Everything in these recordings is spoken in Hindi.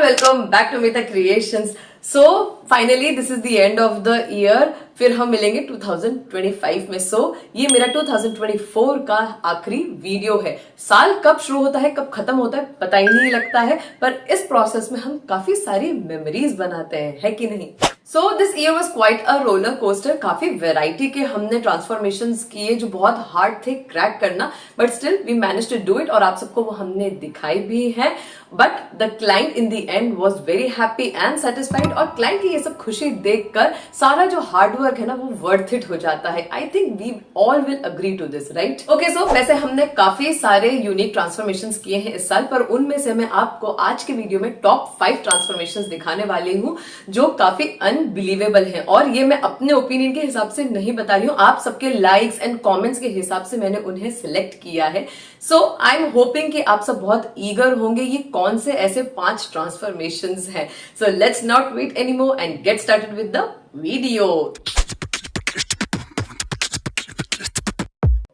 वेलकम बैक टू मिता creations. So finally this is the end of the year, फिर हम मिलेंगे 2025 में। ये मेरा 2024 का आखिरी वीडियो है। साल कब शुरू होता है कब खत्म होता है पता ही नहीं लगता है, पर इस प्रोसेस में हम काफी सारी मेमोरीज बनाते हैं, है कि नहीं। So this year was quite a roller coaster. काफी वेराइटी के हमने ट्रांसफॉर्मेशन किए जो बहुत हार्ड थे क्रैक करना, but still we manage to do it और आप सबको वो हमने दिखाई भी है। But the client in the end was very happy and satisfied, और क्लाइंट की ये सब खुशी देखकर सारा जो हार्ड वर्क है ना वो वर्थ इट हो जाता है। I think we all will agree to this, right. Okay, so वैसे हमने काफी सारे यूनिक ट्रांसफॉर्मेशन किए हैं इस साल, पर उनमें से मैं आपको आज के वीडियो में टॉप 5 ट्रांसफॉर्मेशन दिखाने वाली हूँ जो काफी अनबिलीवेबल है। और ये मैं अपने ओपिनियन के हिसाब से नहीं बता रही हूँ, आप सबके लाइक्स एंड कमेंट्स के हिसाब से मैंने उन्हें सिलेक्ट किया है। सो आई एम होपिंग कि आप सब बहुत ईगर होंगे ये कौन से ऐसे 5 ट्रांसफॉर्मेशंस हैं। So let's not wait anymore and get started with the video.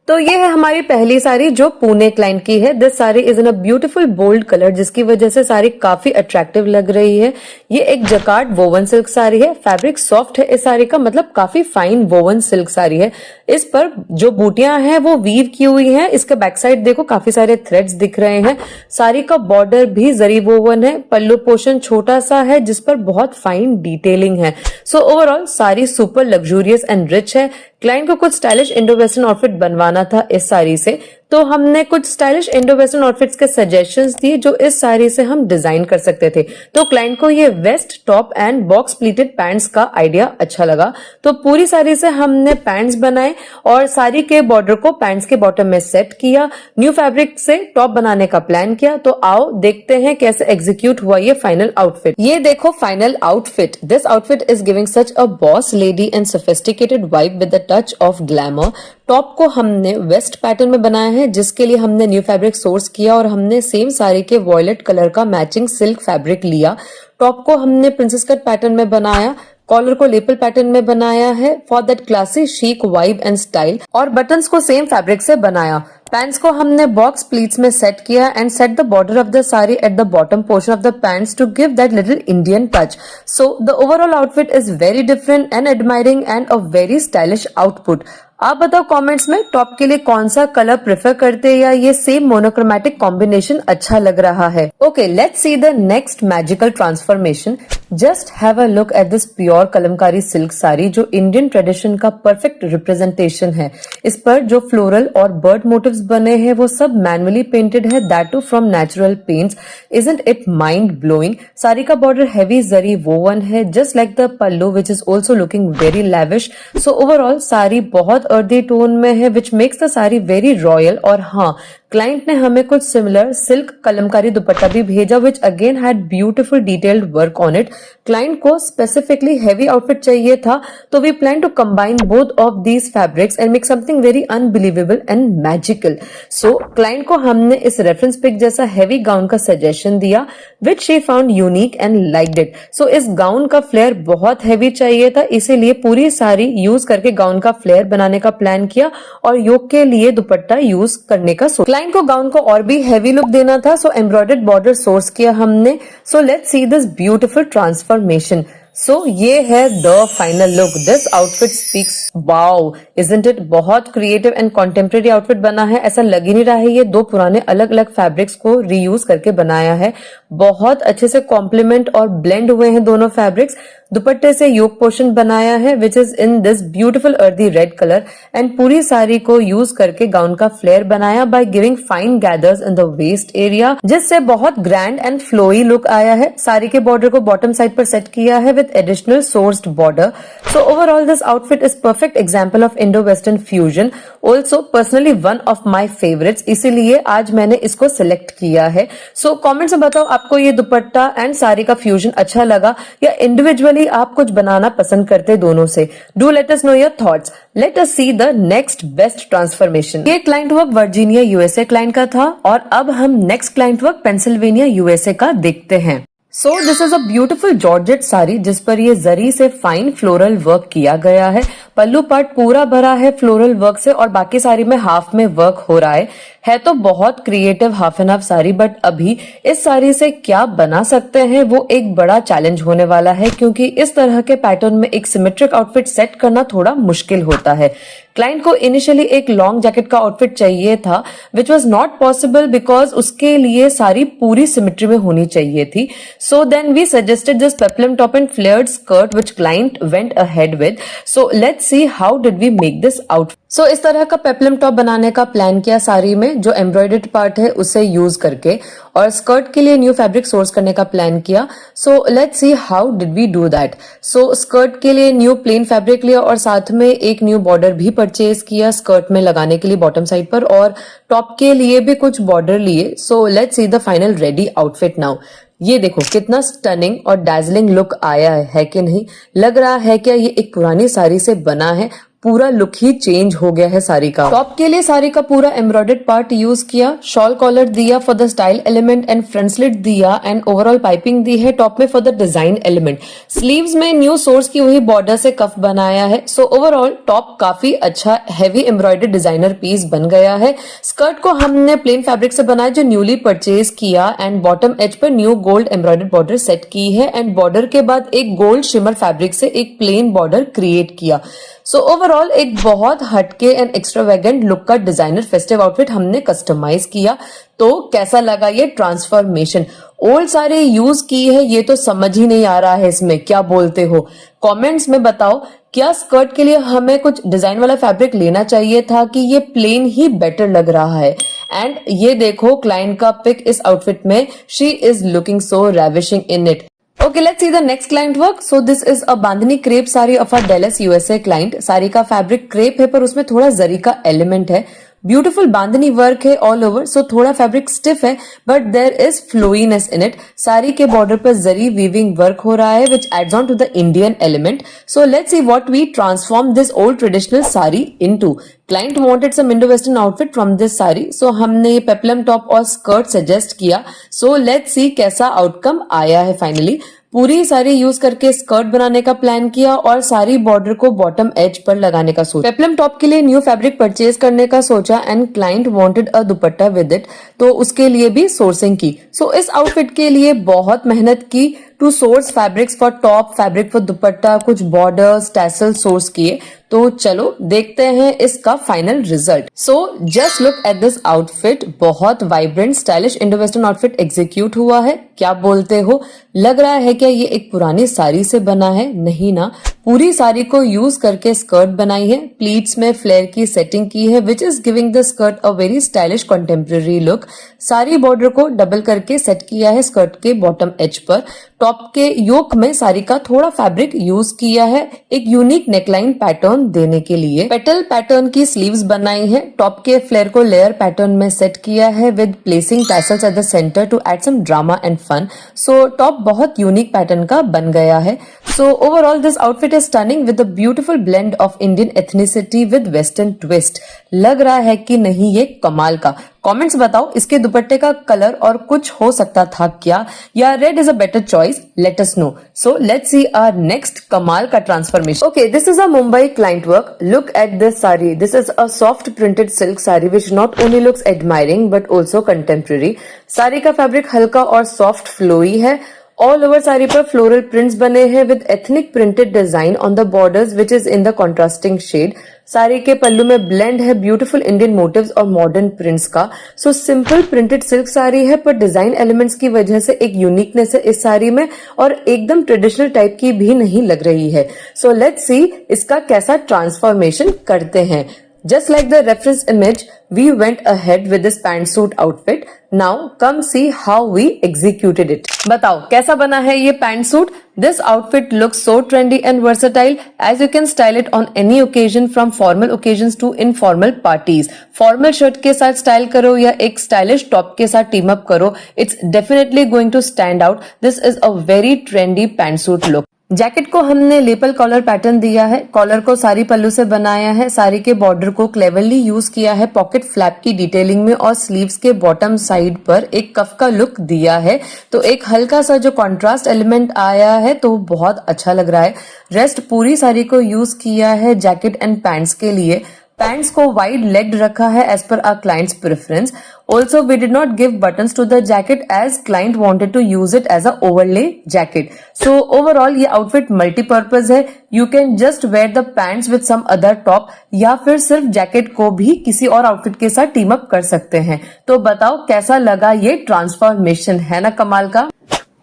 तो ये है हमारी पहली साड़ी जो पुणे क्लाइंट की है। This sari is in a beautiful bold colour, जिसकी वजह से साड़ी काफी अट्रैक्टिव लग रही है। ये एक जकार्ड वोवन सिल्क साड़ी है। फैब्रिक सॉफ्ट है इस साड़ी का, मतलब काफी फाइन वोवन सिल्क साड़ी है। इस पर जो बूटियां हैं वो वीव की हुई हैं। इसके बैक साइड देखो काफी सारे थ्रेड्स दिख रहे हैं। साड़ी का बॉर्डर भी जरी वोवन है। पल्लू पोर्शन छोटा सा है जिस पर बहुत फाइन डिटेलिंग है। So overall sari super luxurious and rich है। क्लाइंट को कुछ स्टाइलिश इंडो वेस्टर्न आउटफिट बनवाना था इस साड़ी से, तो हमने कुछ स्टाइलिश इंडो वेस्टर्न आउटफिट्स के सजेशंस दिए जो इस साड़ी से हम डिजाइन कर सकते थे। तो क्लाइंट को ये waist top and box pleated pants का आइडिया अच्छा लगा, तो पूरी साड़ी से हमने पैंट्स बनाए और साड़ी के बॉर्डर को पैंट्स के बॉटम में सेट किया। न्यू फैब्रिक से टॉप बनाने का प्लान किया। तो आओ देखते हैं कैसे एग्जीक्यूट हुआ ये फाइनल आउटफिट। ये देखो final outfit. This outfit is giving such a boss lady and sophisticated vibe with the touch of glamour. Top को हमने वेस्ट पैटर्न में बनाया है, जिसके लिए हमने न्यू फैब्रिक सोर्स किया और हमने सेम साड़ी के वॉयलेट कलर का मैचिंग सिल्क फैब्रिक लिया। टॉप को हमने प्रिंसेस कट पैटर्न में बनाया, कॉलर को लेपल पैटर्न में बनाया है for that classy chic vibe and style, और बटन्स को सेम फैब्रिक से बनाया। पैंट्स को हमने बॉक्स प्लीट्स में सेट किया and set the border of the sari at the bottom portion of the pants to give that little Indian touch. So the overall outfit is very different and admiring and a very stylish output. आप बताओ कमेंट्स में टॉप के लिए कौन सा कलर प्रेफर करते हैं या ये सेम मोनोक्रोमैटिक कॉम्बिनेशन अच्छा लग रहा है। Okay, let's see the next magical transformation. Just have a look at this pure Kalamkari silk sari जो इंडियन ट्रेडिशन का परफेक्ट रिप्रेजेंटेशन है। इस पर जो फ्लोरल और बर्ड मोटिव्स बने हैं वो सब मैनुअली पेंटेड है, that too from natural paints. Isn't it mind blowing. Sari का बॉर्डर हैवी जरी वोवन है just like the pallu which is also looking very lavish. So overall sari बहुत अर्दी टोन में है which makes the sari very royal. और हाँ, क्लाइंट ने हमें कुछ सिमिलर सिल्क कलमकारी दुपट्टा भी भेजा which again had beautiful detailed work on it. Client को स्पेसिफिकली हेवी आउटफिट चाहिए था, तो we plan to combine both of these fabrics and make something very unbelievable and magical. So client को हमने इस रेफरेंस पिक जैसा हेवी गाउन का सजेशन दिया which she found unique and liked it. So इस गाउन का फ्लेयर बहुत हेवी चाहिए था, इसीलिए पूरी साड़ी यूज करके गाउन का फ्लेयर बनाने का प्लान किया और योक के लिए दुपट्टा यूज करने का सोचा। क्लाइंट को गाउन को और भी हेवी लुक देना था, सो एम्ब्रॉयडर्ड बॉर्डर सोर्स किया हमने। So let's see this beautiful transformation. So ये है the final look. This outfit speaks wow, isn't it. बहुत क्रिएटिव एंड कॉन्टेम्प्रेरी आउटफिट बना है, ऐसा लग ही नहीं रहा है ये 2 पुराने अलग अलग फैब्रिक्स को रीयूज करके बनाया है। बहुत अच्छे से कॉम्प्लीमेंट और ब्लेंड हुए हैं दोनों फैब्रिक्स। दुपट्टे से योक पोर्शन बनाया है which is in this beautiful earthy red colour and पूरी साड़ी को यूज करके गाउन का फ्लेयर बनाया by giving fine gathers in the waist area, जिससे बहुत ग्रैंड एंड फ्लोई लुक आया है। साड़ी के बॉर्डर को बॉटम साइड पर सेट किया है with additional sourced border. So overall this outfit is perfect example of Indo western fusion, also personally one of my favourites, इसीलिए आज मैंने इसको सिलेक्ट किया है। सो कॉमेंट्स में बताओ आपको ये दुपट्टा एंड साड़ी का फ्यूजन अच्छा लगा या इंडिविजुअली आप कुछ बनाना पसंद करते दोनों से। Do let us know your thoughts. Let us see the next best transformation. ये client work Virginia USA client का था और अब हम next client work Pennsylvania USA का देखते हैं। So this is a beautiful georgette sari जिस पर ये जरी से फाइन फ्लोरल वर्क किया गया है। पल्लू पार्ट पूरा भरा है फ्लोरल वर्क से और बाकी साड़ी में हाफ में वर्क हो रहा है तो बहुत creative half and half sari, but अभी इस साड़ी से क्या बना सकते हैं वो एक बड़ा चैलेंज होने वाला है, क्योंकि इस तरह के पैटर्न में एक सिमेट्रिक आउटफिट सेट करना थोड़ा मुश्किल होता है। क्लाइंट को इनिशियली एक लॉन्ग जैकेट का आउटफिट चाहिए था which was not possible because उसके लिए सारी पूरी सिमेट्री में होनी चाहिए थी। So then we suggested this peplum top and flared skirt which client went ahead with. So let's see how did we make this outfit. So इस तरह का पेप्लम टॉप बनाने का प्लान किया साड़ी में, जो एम्ब्रॉयडर्ड पार्ट है उसे यूज करके, और स्कर्ट के लिए न्यू फैब्रिक सोर्स करने का प्लान किया। So let's see how did we do that. So skirt के लिए न्यू प्लेन फैब्रिक लिया और साथ में एक न्यू बॉर्डर भी परचेज किया स्कर्ट में लगाने के लिए बॉटम साइड पर, और टॉप के लिए भी कुछ बॉर्डर लिए। सो let's see the final ready outfit now. ये देखो कितना स्टनिंग और डैजलिंग लुक आया है कि नहीं? लग रहा है क्या ये एक पुरानी साड़ी से बना है? पूरा लुक ही चेंज हो गया है साड़ी का। टॉप के लिए साड़ी का पूरा एम्ब्रॉयडर्ड पार्ट यूज किया, शॉल कॉलर दिया for the style element and front slit दिया, एंड ओवरऑल पाइपिंग दी है टॉप में for the design element. Sleeves में न्यू सोर्स की हुई बॉर्डर से कफ बनाया है। सो ओवरऑल टॉप काफी अच्छा हैवी एम्ब्रॉयडर्ड डिजाइनर पीस बन गया है। स्कर्ट को हमने प्लेन फैब्रिक से बनाया जो न्यूली परचेज किया, एंड बॉटम एज पर new gold embroidered border set की है, एंड बॉर्डर के बाद एक गोल्ड शिमर फैब्रिक से एक प्लेन बॉर्डर क्रिएट किया। सो ओवरऑल एक बहुत हटके एंड एक्स्ट्रावेगेंट लुक का डिजाइनर फेस्टिव आउटफिट हमने कस्टमाइज किया। तो कैसा लगा ये ट्रांसफॉर्मेशन? ओल्ड साड़ी यूज की है, ये तो समझ ही नहीं आ रहा है इसमें, क्या बोलते हो? कमेंट्स में बताओ, क्या स्कर्ट के लिए हमें कुछ डिजाइन वाला फैब्रिक लेना चाहिए था कि ये प्लेन ही बेटर लग रहा है? एंड ये देखो क्लाइंट का पिक इस आउटफिट में, she is looking so ravishing in it. Okay, let's see the next client work. So this is a bandhani crepe sari of a Dallas USA client. Sari का फैब्रिक क्रेप है पर उसमें थोड़ा जरी का एलिमेंट है। ब्यूटीफुल बांधनी वर्क है ऑल ओवर, सो थोड़ा फैब्रिक स्टिफ है but there is flowiness in it. Sari के बॉर्डर पर जरी वीविंग वर्क हो रहा है which adds on to the Indian element. So let's see what we transform this old traditional sari into. Client wanted some Indo western outfit from this sari, so हमने ये पेप्लम टॉप और स्कर्ट सजेस्ट किया। सो लेट्स सी कैसा आउटकम आया है फाइनली। पूरी साड़ी यूज करके स्कर्ट बनाने का प्लान किया और सारी बॉर्डर को बॉटम एज पर लगाने का सोचा। पेप्लम टॉप के लिए न्यू फैब्रिक परचेज करने का सोचा and client wanted a dupatta with it, तो उसके लिए भी सोर्सिंग की। सो इस आउटफिट के लिए बहुत मेहनत की to source fabrics for top, fabric for dupatta, कुछ बॉर्डर्स, टैसल सोर्स किए। तो चलो देखते हैं इसका final result. So just look at this outfit, बहुत vibrant stylish Indo western outfit execute हुआ है। क्या बोलते हो? लग रहा है क्या ये एक पुरानी साड़ी से बना है? नहीं ना, पूरी साड़ी को यूज करके स्कर्ट बनाई है। प्लीट्स में फ्लेयर की सेटिंग की है which is giving the skirt a very stylish contemporary look. सारी बॉर्डर को डबल करके सेट किया है स्कर्ट के बॉटम एज पर। टॉप के योक में साड़ी का थोड़ा फैब्रिक यूज किया है एक यूनिक नेकलाइन पैटर्न देने के लिए। पेटल पैटर्न की स्लीव्स बनाई है। टॉप के फ्लेयर को लेयर पैटर्न में सेट किया है with placing tassels at the centre to add some drama and fun. So top बहुत यूनिक पैटर्न का बन गया है। So overall this outfit is stunning with a beautiful blend of Indian ethnicity with western twist. लग रहा है कि नहीं ये कमाल का? कमेंट्स बताओ इसके दुपट्टे का कलर और कुछ हो सकता था क्या, या red is a better choice? Let us know. So let's see our next कमाल का transformation. Okay, this is a Mumbai client work. Look at this sari. This is a soft printed silk sari which not only looks admiring but also contemporary. Sari का फैब्रिक हल्का और सॉफ्ट फ्लोई है। ऑल ओवर साड़ी पर फ्लोरल प्रिंट्स बने हैं with ethnic printed design on the borders which is in the contrasting shade. Sari के पल्लू में ब्लेंड है ब्यूटीफुल इंडियन मोटिव्स और मॉडर्न प्रिंट्स का। So simple printed silk sari है पर डिजाइन एलिमेंट्स की वजह से एक यूनिकनेस है इस साड़ी में और एकदम ट्रेडिशनल टाइप की भी नहीं लग रही है। सो लेट्स सी इसका कैसा ट्रांसफॉर्मेशन करते हैं। Just like the reference image, we went ahead with this pantsuit outfit. Now come see how we executed it. बताओ कैसा बना है ये pantsuit? This outfit looks so trendy and versatile as you can style it on any occasion from formal occasions to informal parties. Formal shirt के साथ style करो या एक stylish top के साथ team up करो, it's definitely going to stand out. This is a very trendy pantsuit look. Jacket को हमने लेपल कॉलर पैटर्न दिया है। कॉलर को सारी पल्लू से बनाया है। साड़ी के बॉर्डर को क्लेवरली यूज किया है पॉकेट फ्लैप की डिटेलिंग में और स्लीव्स के बॉटम साइड पर एक कफ का लुक दिया है। तो एक हल्का सा जो कॉन्ट्रास्ट एलिमेंट आया है तो बहुत अच्छा लग रहा है। रेस्ट पूरी साड़ी को यूज किया है जैकेट एंड पैंट्स के लिए। पैंट्स को वाइड लेग्ड रखा है as per our clients preference. Also, we did not give buttons to the jacket as client wanted to use it as a overlay jacket. So overall ये outfit multi-purpose है. You can just wear the pants with some other top या फिर सिर्फ जैकेट को भी किसी और आउटफिट के साथ टीम अप कर सकते हैं. तो बताओ कैसा लगा ये ट्रांसफॉर्मेशन, है ना कमाल का?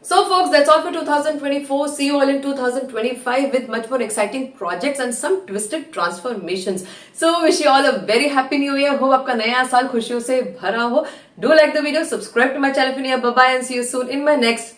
So folks, that's all for 2024. See you all in 2025 with much more exciting projects and some twisted transformations. So wish you all a very happy new year. Hope आपका नया साल खुशियों से भरा हो. Do like the video, subscribe to my channel if you're new. Bye bye and see you soon in my next